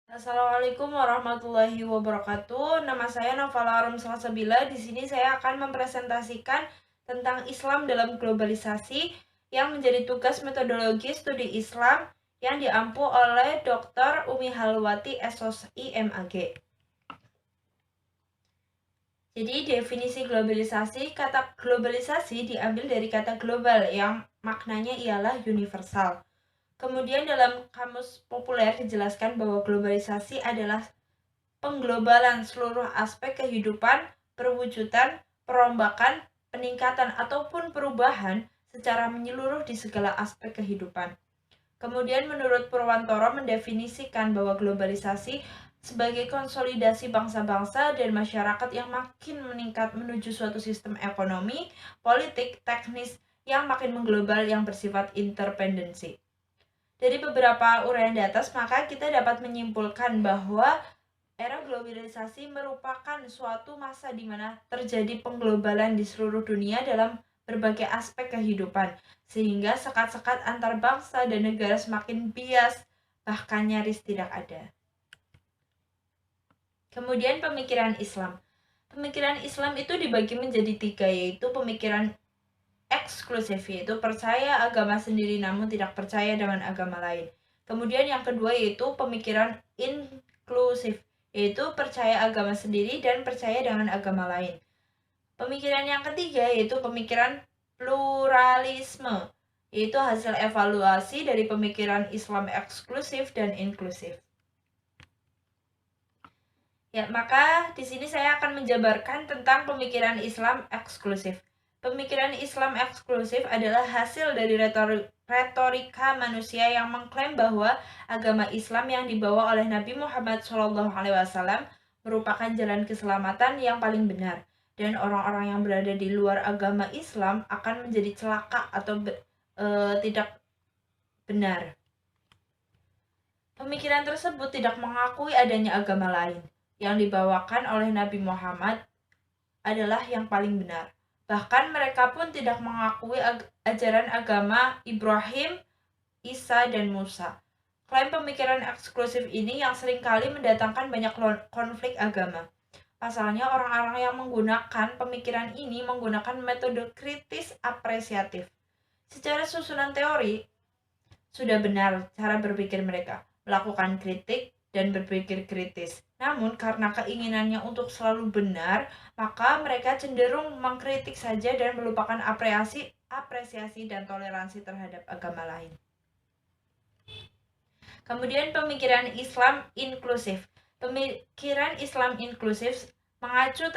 Assalamualaikum warahmatullahi wabarakatuh. Nama saya Navala Arum Salsabila. Di sini saya akan mempresentasikan tentang Islam dalam globalisasi yang menjadi tugas metodologi studi Islam yang diampu oleh Dr. Umi Halwati SOSI MAG. Jadi definisi globalisasi, kata globalisasi diambil dari kata global yang maknanya ialah universal. Kemudian dalam kamus populer dijelaskan bahwa globalisasi adalah pengglobalan seluruh aspek kehidupan, perwujudan, perombakan, peningkatan ataupun perubahan secara menyeluruh di segala aspek kehidupan. Kemudian menurut Purwantoro mendefinisikan bahwa globalisasi sebagai konsolidasi bangsa-bangsa dan masyarakat yang makin meningkat menuju suatu sistem ekonomi, politik, teknis yang makin mengglobal yang bersifat interdependensi. Dari beberapa uraian di atas, maka kita dapat menyimpulkan bahwa era globalisasi merupakan suatu masa di mana terjadi pengglobalan di seluruh dunia dalam berbagai aspek kehidupan, sehingga sekat-sekat antar bangsa dan negara semakin bias, bahkan nyaris tidak ada. Kemudian pemikiran Islam. Pemikiran Islam itu dibagi menjadi tiga, yaitu pemikiran eksklusif, yaitu percaya agama sendiri namun tidak percaya dengan agama lain. Kemudian yang kedua yaitu pemikiran inklusif, yaitu percaya agama sendiri dan percaya dengan agama lain. Pemikiran yang ketiga yaitu pemikiran pluralisme, yaitu hasil evaluasi dari pemikiran Islam eksklusif dan inklusif. Ya, maka di sini saya akan menjabarkan tentang pemikiran Islam eksklusif. Pemikiran Islam eksklusif adalah hasil dari retorika manusia yang mengklaim bahwa agama Islam yang dibawa oleh Nabi Muhammad SAW merupakan jalan keselamatan yang paling benar, dan orang-orang yang berada di luar agama Islam akan menjadi celaka atau tidak benar. Pemikiran tersebut tidak mengakui adanya agama lain. Yang dibawakan oleh Nabi Muhammad adalah yang paling benar. Bahkan mereka pun tidak mengakui ajaran agama Ibrahim, Isa, dan Musa. Klaim pemikiran eksklusif ini yang seringkali mendatangkan banyak konflik agama. Pasalnya orang-orang yang menggunakan pemikiran ini menggunakan metode kritis apresiatif. Secara susunan teori, sudah benar cara berpikir mereka, melakukan kritik dan berpikir kritis. Namun karena keinginannya untuk selalu benar, maka mereka cenderung mengkritik saja dan melupakan apresiasi dan toleransi terhadap agama lain. Kemudian pemikiran Islam inklusif. Pemikiran Islam inklusif mengacu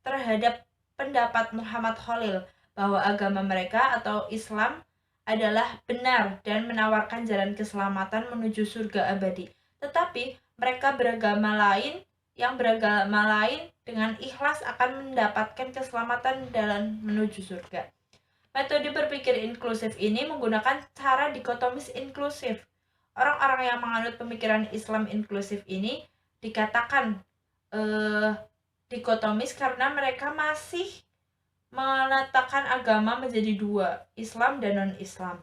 terhadap pendapat Muhammad Khalil bahwa agama mereka atau Islam adalah benar dan menawarkan jalan keselamatan menuju surga abadi. Tetapi mereka beragama lain dengan ikhlas akan mendapatkan keselamatan dalam menuju surga. Metode berpikir inklusif ini menggunakan cara dikotomis inklusif. Orang-orang yang menganut pemikiran Islam inklusif ini dikatakan dikotomis karena mereka masih meletakkan agama menjadi dua, Islam dan non-Islam.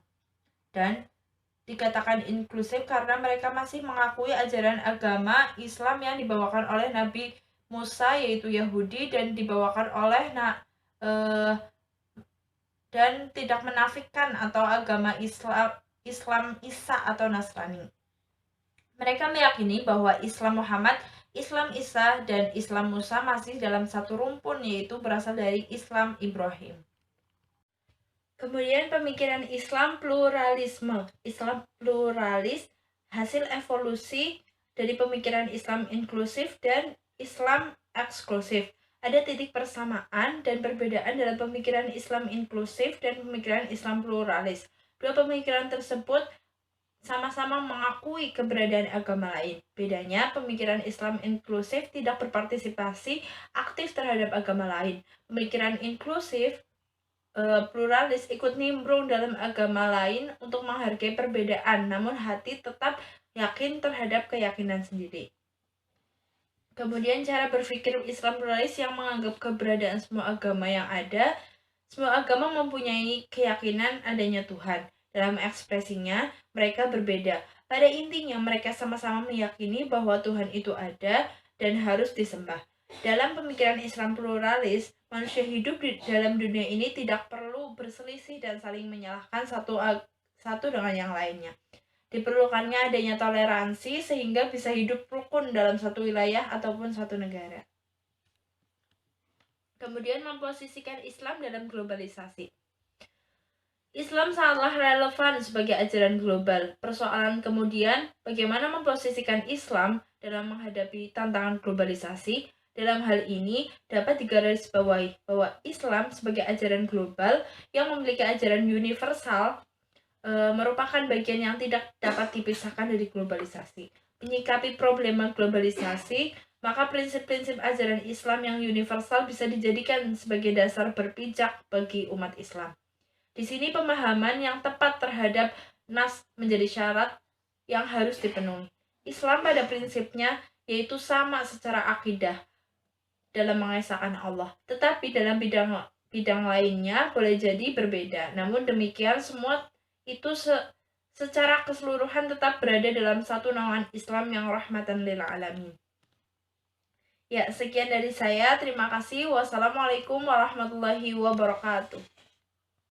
Dan dikatakan inklusif karena mereka masih mengakui ajaran agama Islam yang dibawakan oleh Nabi Musa, yaitu Yahudi, dan dibawakan oleh dan tidak menafikan atau agama Islam Isa atau Nasrani. Mereka meyakini bahwa Islam Muhammad, Islam Isa, dan Islam Musa masih dalam satu rumpun, yaitu berasal dari Islam Ibrahim. Kemudian pemikiran Islam pluralisme. Islam pluralis hasil evolusi dari pemikiran Islam inklusif dan Islam eksklusif. Ada titik persamaan dan perbedaan dalam pemikiran Islam inklusif dan pemikiran Islam pluralis. Dua pemikiran tersebut sama-sama mengakui keberadaan agama lain. Bedanya, pemikiran Islam inklusif tidak berpartisipasi aktif terhadap agama lain. Pemikiran inklusif pluralis ikut nimbrung dalam agama lain untuk menghargai perbedaan, namun hati tetap yakin terhadap keyakinan sendiri. Kemudian cara berpikir Islam pluralis yang menganggap keberadaan semua agama yang ada. Semua agama mempunyai keyakinan adanya Tuhan. Dalam ekspresinya, mereka berbeda. Pada intinya, mereka sama-sama meyakini bahwa Tuhan itu ada dan harus disembah. Dalam pemikiran Islam pluralis, manusia hidup di dalam dunia ini tidak perlu berselisih dan saling menyalahkan satu dengan yang lainnya. Diperlukannya adanya toleransi sehingga bisa hidup rukun dalam satu wilayah ataupun satu negara. Kemudian memposisikan Islam dalam globalisasi. Islam sangatlah relevan sebagai ajaran global. Persoalan kemudian, bagaimana memposisikan Islam dalam menghadapi tantangan globalisasi. Dalam hal ini, dapat digarisbawahi bahwa Islam sebagai ajaran global yang memiliki ajaran universal merupakan bagian yang tidak dapat dipisahkan dari globalisasi. Menyikapi problema globalisasi, maka prinsip-prinsip ajaran Islam yang universal bisa dijadikan sebagai dasar berpijak bagi umat Islam. Di sini pemahaman yang tepat terhadap nas menjadi syarat yang harus dipenuhi. Islam pada prinsipnya yaitu sama secara akidah dalam mengesahkan Allah, tetapi dalam bidang lainnya boleh jadi berbeda. Namun demikian semua itu secara keseluruhan tetap berada dalam satu naungan Islam yang rahmatan lil alamin. Ya, sekian dari saya. Terima kasih. Wassalamualaikum warahmatullahi wabarakatuh.